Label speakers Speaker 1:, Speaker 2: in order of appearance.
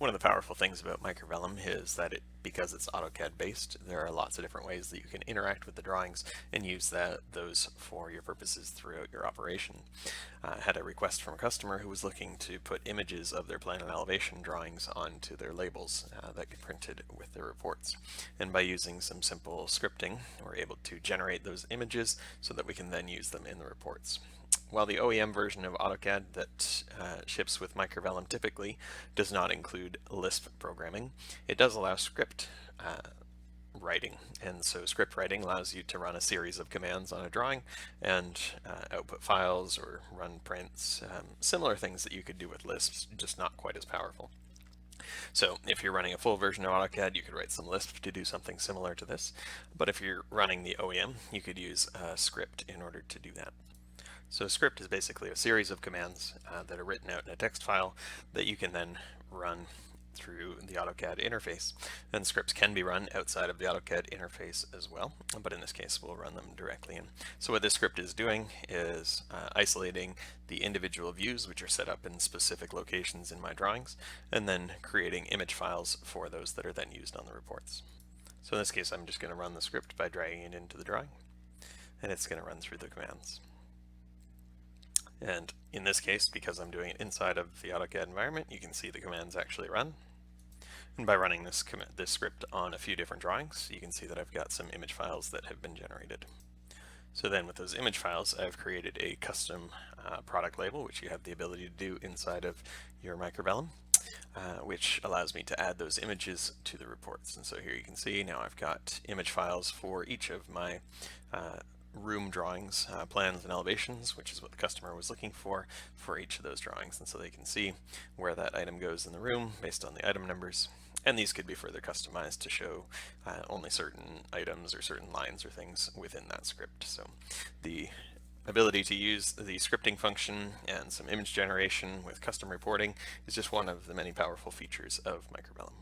Speaker 1: One of the powerful things about Microvellum is that because it's AutoCAD based, there are lots of different ways that you can interact with the drawings and use those for your purposes throughout your operation. I had a request from a customer who was looking to put images of their plan and elevation drawings onto their labels that get printed with their reports. And by using some simple scripting, we're able to generate those images so that we can then use them in the reports. While the OEM version of AutoCAD that ships with Microvellum typically does not include Lisp programming, it does allow script writing. And so script writing allows you to run a series of commands on a drawing and output files or run prints, similar things that you could do with Lisp, just not quite as powerful. So if you're running a full version of AutoCAD, you could write some Lisp to do something similar to this. But if you're running the OEM, you could use a script in order to do that. So a script is basically a series of commands that are written out in a text file that you can then run through the AutoCAD interface. And scripts can be run outside of the AutoCAD interface as well, but in this case we'll run them directly in. So what this script is doing is isolating the individual views which are set up in specific locations in my drawings, and then creating image files for those that are then used on the reports. So in this case I'm just going to run the script by dragging it into the drawing, and it's going to run through the commands. And in this case, because I'm doing it inside of the AutoCAD environment, you can see the commands actually run. And by running this script on a few different drawings, you can see that I've got some image files that have been generated. So then with those image files, I've created a custom product label, which you have the ability to do inside of your Microvellum, which allows me to add those images to the reports. And so here you can see now I've got image files for each of my room drawings, plans and elevations, which is what the customer was looking for each of those drawings. And so they can see where that item goes in the room based on the item numbers. And these could be further customized to show only certain items or certain lines or things within that script. So the ability to use the scripting function and some image generation with custom reporting is just one of the many powerful features of Microvellum.